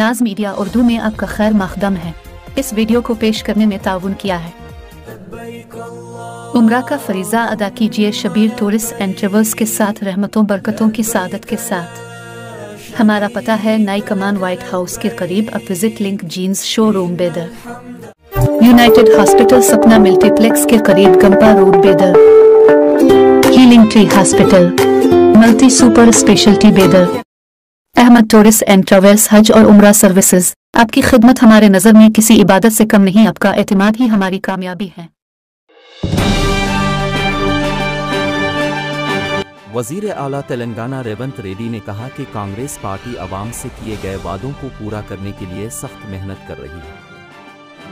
नाज मीडिया उर्दू में आपका खैर मकदम है। इस वीडियो को पेश करने में ताउन किया है। उम्रा का फरीज़ा अदा कीजिए शबीर टूरिस्ट एंड ट्रेवल्स के साथ, रहमतों बरकतों की सादत के साथ। हमारा पता है नई कमान व्हाइट हाउस के करीब। अब विजिट लिंक जीन्स शोरूम बेदर, यूनाइटेड हॉस्पिटल सपना मल्टीप्लेक्स के करीब गंपा रोड बेदर, healing tree hospital multi super speciality बेदर, अहमद टूरिस्ट एंड ट्रेवल्स हज और उम्रा सर्विसेज। आपकी खिदमत हमारे नज़र में किसी इबादत से कम नहीं, आपका एतमाद ही हमारी कामयाबी है। वजीर आला तेलंगाना रेवंत रेड्डी ने कहा कि कांग्रेस पार्टी अवाम से किए गए वादों को पूरा करने के लिए सख्त मेहनत कर रही है।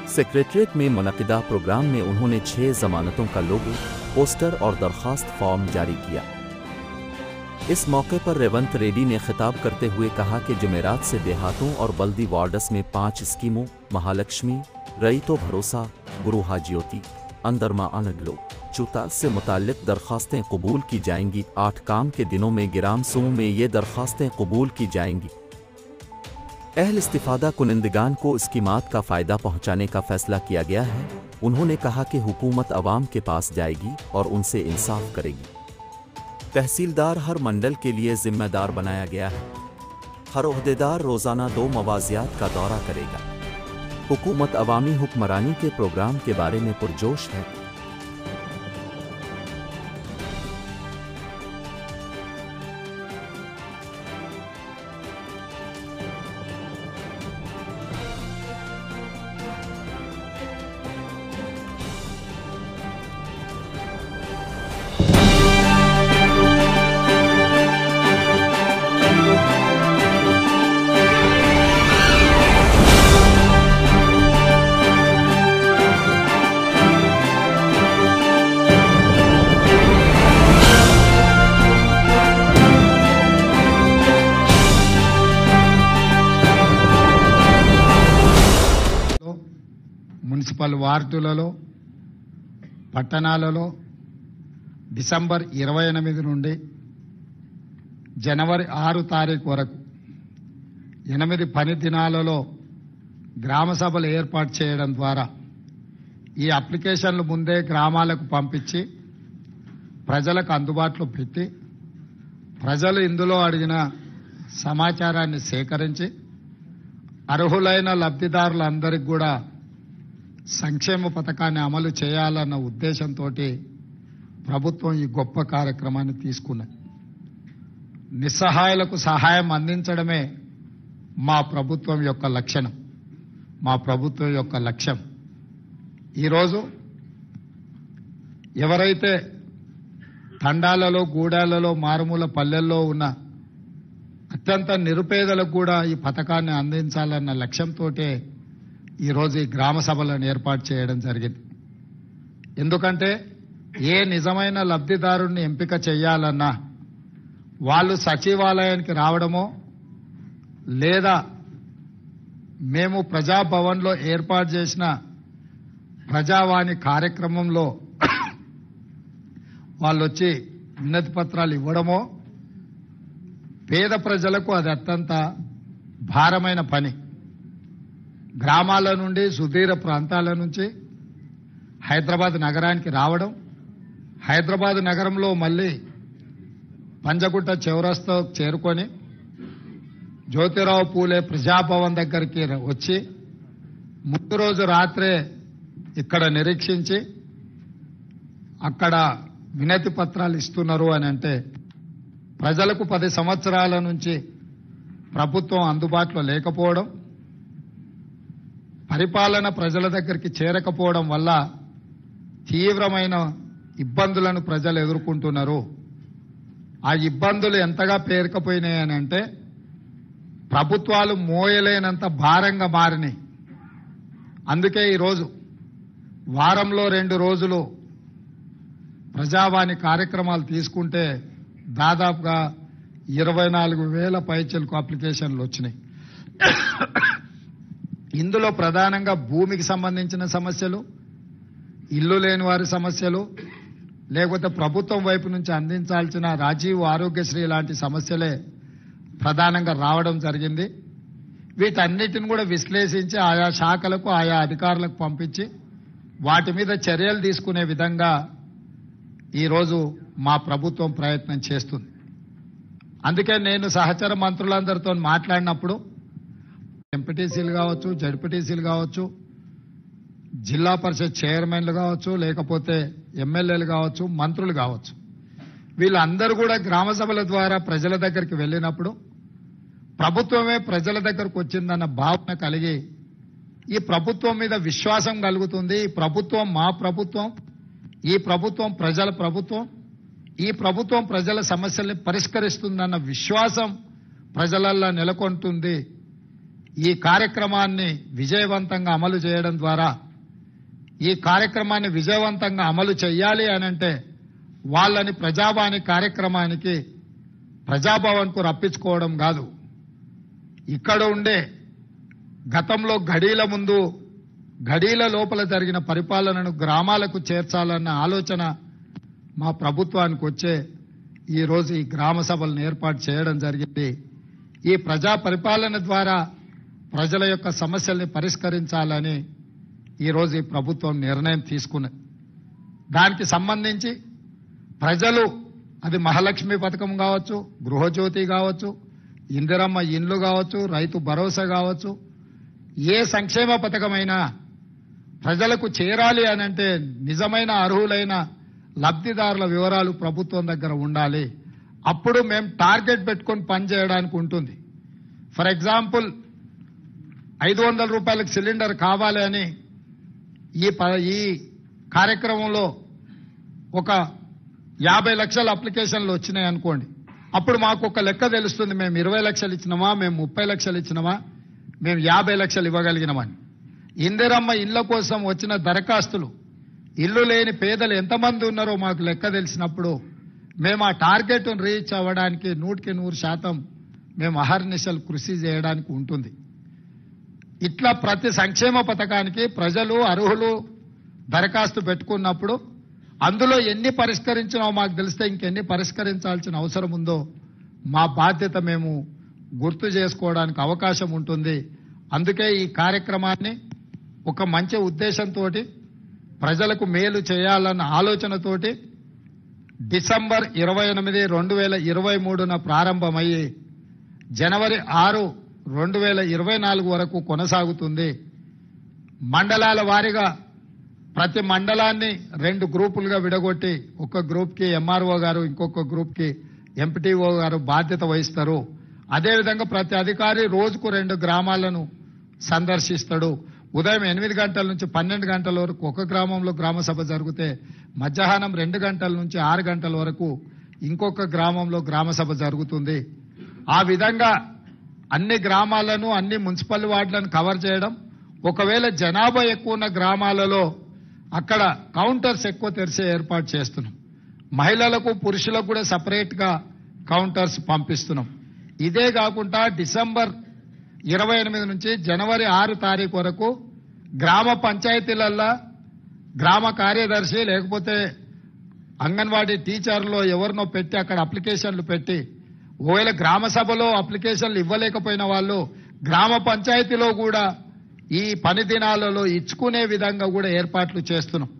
सेक्रेटरीट में मुनक़िदा प्रोग्राम में उन्होंने 6 जमानतों का लोगो, पोस्टर और दरख्वास्त फॉर्म जारी किया। इस मौके पर रेवंत रेड्डी ने खिताब करते हुए कहा कि जुमेरात से देहातों और बल्दी वार्ड्स में 5 स्कीमों महालक्ष्मी, रईतो भरोसा, गुरुहा ज्योति, अंदरमा अनगलो, चुता से मुताल्लिक दरख्वास्तें कबूल की जाएंगी। 8 काम के दिनों में ग्राम समूह में ये दरख्वास्तें कबूल की जाएंगी। अहल इस्तिफादा कुनिंदगान को स्कीमात का फ़ायदा पहुँचाने का फैसला किया गया है। उन्होंने कहा कि हुकूमत अवाम के पास जाएगी और उनसे इंसाफ करेगी। तहसीलदार हर मंडल के लिए जिम्मेदार बनाया गया है। हर ओहदेदार रोज़ाना 2 मवाज़ियात का दौरा करेगा। हुकूमत अवामी हुक्मरानी के प्रोग्राम के बारे में पुरजोश है। మున్సిపల్ వార్డులలో పట్టణాలలో డిసెంబర్ 28 నుండి జనవరి 6 తారీఖు వరకు 8 పని దినాలలో గ్రామ సభలు ఏర్పాటు చేయడం ద్వారా ఈ అప్లికేషన్లు ముందే గ్రామాలకు పంపించి ప్రజలకు అందుబాటులో పెట్టి ప్రజలు ఇందులో అడిగిన సమాచారాన్ని సేకరించి అర్హులైన లబ్ధిదారులందరికీ కూడా సంక్షేమ పథకాన్ని అమలు చేయాలన్న ఉద్దేశంతో ప్రభుత్వం ఈ గొప్ప కార్యక్రమాన్ని తీసుకున్నది. నిస్సహాయులకు సహాయం అందించడమే మా ప్రభుత్వం యొక్క లక్ష్యం, మా ప్రభుత్వం యొక్క లక్ష్యం. ఈరోజు ఎవరైతే తండాలలో గూడాలలో మారుమూల పల్లెల్లో ఉన్న అత్యంత నిరుపేదలకు కూడా ఈ పథకాన్ని అందించాలన్న లక్ష్యంతో ఈరోజు ఈ గ్రామ సభలను ఏర్పాటు చేయడం జరిగింది. ఎందుకంటే ఏ నిజమైన లబ్ధిదారుణ్ణి ఎంపిక చేయాలన్నా వాళ్ళు సచివాలయానికి రావడమో లేదా మేము ప్రజాభవన్లో ఏర్పాటు చేసిన ప్రజావాణి కార్యక్రమంలో వాళ్ళు వచ్చి వినతి పత్రాలు ఇవ్వడమో, పేద ప్రజలకు అది అత్యంత భారమైన పని. గ్రామాల నుండి సుదూర ప్రాంతాల నుంచి హైదరాబాద్ నగరానికి రావడం, హైదరాబాద్ నగరంలో మళ్ళీ పంజగుట్ట చౌరస్తా చేరుకొని జ్యోతిరావు పూలే ప్రజాభవన్ దగ్గరికి వచ్చి ముందు రోజు రాత్రే ఇక్కడ నిరీక్షించి అక్కడ వినతి పత్రాలు ఇస్తున్నారు అని అంటే ప్రజలకు 10 సంవత్సరాల నుంచి ప్రభుత్వం అందుబాటులో లేకపోవడం, పరిపాలన ప్రజల దగ్గరికి చేరకపోవడం వల్ల తీవ్రమైన ఇబ్బందులను ప్రజలు ఎదుర్కొంటున్నారు. ఆ ఇబ్బందులు ఎంతగా పేరుకుపోయినాయని అంటే ప్రభుత్వాలు మోయలేనంత భారంగా మారినాయి. అందుకే ఈరోజు వారంలో 2 రోజులు ప్రజావాణి కార్యక్రమాలు తీసుకుంటే దాదాపుగా 24,000 పైచలకు అప్లికేషన్లు వచ్చినాయి. ఇందులో ప్రధానంగా భూమికి సంబంధించిన సమస్యలు, ఇల్లు లేని వారి సమస్యలు, లేకపోతే ప్రభుత్వం వైపు నుంచి అందించాల్సిన రాజీవ్ ఆరోగ్యశ్రీ లాంటి సమస్యలే ప్రధానంగా రావడం జరిగింది. వీటన్నిటిని కూడా విశ్లేషించి ఆయా శాఖలకు ఆయా అధికారులకు పంపించి వాటి మీద చర్యలు తీసుకునే విధంగా ఈరోజు మా ప్రభుత్వం ప్రయత్నం చేస్తుంది. అందుకే నేను సహచర మంత్రులందరితో మాట్లాడినప్పుడు ఎంపీటీసీలు కావచ్చు, జడ్పీటీసీలు కావచ్చు, జిల్లా పరిషత్ చైర్మన్లు కావచ్చు, లేకపోతే ఎమ్మెల్యేలు కావచ్చు, మంత్రులు కావచ్చు, వీళ్ళందరూ కూడా గ్రామ సభల ద్వారా ప్రజల దగ్గరికి వెళ్ళినప్పుడు ప్రభుత్వమే ప్రజల దగ్గరకు వచ్చిందన్న భావన కలిగి ఈ ప్రభుత్వం మీద విశ్వాసం కలుగుతుంది. ఈ ప్రభుత్వం మా ప్రభుత్వం, ఈ ప్రభుత్వం ప్రజల ప్రభుత్వం, ఈ ప్రభుత్వం ప్రజల సమస్యల్ని పరిష్కరిస్తుందన్న విశ్వాసం ప్రజలల్లో నెలకొంటుంది. ఈ కార్యక్రమాన్ని విజయవంతంగా అమలు చేయడం ద్వారా, ఈ కార్యక్రమాన్ని విజయవంతంగా అమలు చేయాలి అనంటే వాళ్ళని ప్రజావాణి కార్యక్రమానికి ప్రజాభవన్కు రప్పించుకోవడం కాదు, ఇక్కడ ఉండే గతంలో ఘడీల ముందు ఘడీల లోపల జరిగిన పరిపాలనను గ్రామాలకు చేర్చాలన్న ఆలోచన మా ప్రభుత్వానికి వచ్చే ఈరోజు ఈ గ్రామ సభలను ఏర్పాటు చేయడం జరిగింది. ఈ ప్రజా పరిపాలన ద్వారా ప్రజల యొక్క సమస్యల్ని పరిష్కరించాలని ఈరోజు ఈ ప్రభుత్వం నిర్ణయం తీసుకున్నది. దానికి సంబంధించి ప్రజలు, అది మహాలక్ష్మి పథకం కావచ్చు, గృహజ్యోతి కావచ్చు, ఇందిరమ్మ ఇండ్లు కావచ్చు, రైతు భరోసా కావచ్చు, ఏ సంక్షేమ పథకమైనా ప్రజలకు చేరాలి అనంటే నిజమైన అర్హులైన లబ్ధిదారుల వివరాలు ప్రభుత్వం దగ్గర ఉండాలి. అప్పుడు మేము టార్గెట్ పెట్టుకొని పనిచేయడానికి ఉంటుంది. ఫర్ ఎగ్జాంపుల్ 500 రూపాయలకు సిలిండర్ కావాలి అని ఈ కార్యక్రమంలో ఒక 50 లక్షల అప్లికేషన్లు వచ్చినాయి అనుకోండి. అప్పుడు మాకు ఒక లెక్క తెలుస్తుంది, మేము 20 లక్షలు ఇచ్చినామా, మేము 30 లక్షలు ఇచ్చినామా, మేము 50 లక్షలు ఇవ్వగలిగినామని. ఇందిరమ్మ ఇళ్ల కోసం వచ్చిన దరఖాస్తులు, ఇల్లు లేని పేదలు ఎంతమంది ఉన్నారో మాకు లెక్క తెలిసినప్పుడు మేము ఆ టార్గెట్ను రీచ్ అవ్వడానికి 100% మేము అహర్నిశలు కృషి చేయడానికి ఉంటుంది. ఇట్లా ప్రతి సంక్షేమ పథకానికి ప్రజలు అర్హులు దరఖాస్తు పెట్టుకున్నప్పుడు అందులో ఎన్ని పరిష్కరించినో మాకు తెలిస్తే ఇంకెన్ని పరిష్కరించాల్సిన అవసరం ఉందో మా బాధ్యత మేము గుర్తు చేసుకోవడానికి అవకాశం ఉంటుంది. అందుకే ఈ కార్యక్రమాన్ని ఒక మంచి ఉద్దేశంతో, ప్రజలకు మేలు చేయాలన్న ఆలోచనతోటి డిసెంబర్ 28, 2023న ప్రారంభమయ్యి జనవరి 6, 2024 వరకు కొనసాగుతుంది. మండలాల వారీగా ప్రతి మండలాన్ని 2 గ్రూపులుగా విడగొట్టి ఒక గ్రూప్కి ఎంఆర్ఓ గారు, ఇంకొక గ్రూప్కి ఎంపీటీఓ గారు బాధ్యత వహిస్తారు. అదేవిధంగా ప్రతి అధికారి రోజుకు 2 గ్రామాలను సందర్శిస్తాడు. ఉదయం 8 గంటల నుంచి 12 గంటల వరకు ఒక గ్రామంలో గ్రామ సభ జరిగితే మధ్యాహ్నం 2 గంటల నుంచి 6 గంటల వరకు ఇంకొక గ్రామంలో గ్రామ సభ జరుగుతుంది. ఆ విధంగా అన్ని గ్రామాలను, అన్ని మున్సిపల్ వార్డులను కవర్ చేయడం. ఒకవేళ జనాభా ఎక్కువ ఉన్న గ్రామాలలో అక్కడ కౌంటర్స్ ఎక్కువ తెరిచే ఏర్పాటు చేస్తున్నాం. మహిళలకు, పురుషులకు కూడా సపరేట్ గా కౌంటర్స్ పంపిస్తున్నాం. ఇదే కాకుండా డిసెంబర్ 28 నుంచి జనవరి 6 తారీఖు వరకు గ్రామ పంచాయతీలల్లో గ్రామ కార్యదర్శి లేకపోతే అంగన్వాడీ టీచర్లో ఎవరినో పెట్టి అక్కడ అప్లికేషన్లు పెట్టి, ఒకవేళ గ్రామ సభలో అప్లికేషన్లు ఇవ్వలేకపోయిన వాళ్ళు గ్రామ పంచాయతీలో కూడా ఈ పని దినాలలో ఇచ్చుకునే విధంగా కూడా ఏర్పాట్లు చేస్తున్నాం.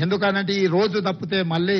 ఎందుకనంటే ఈ రోజు తప్పితే మళ్ళీ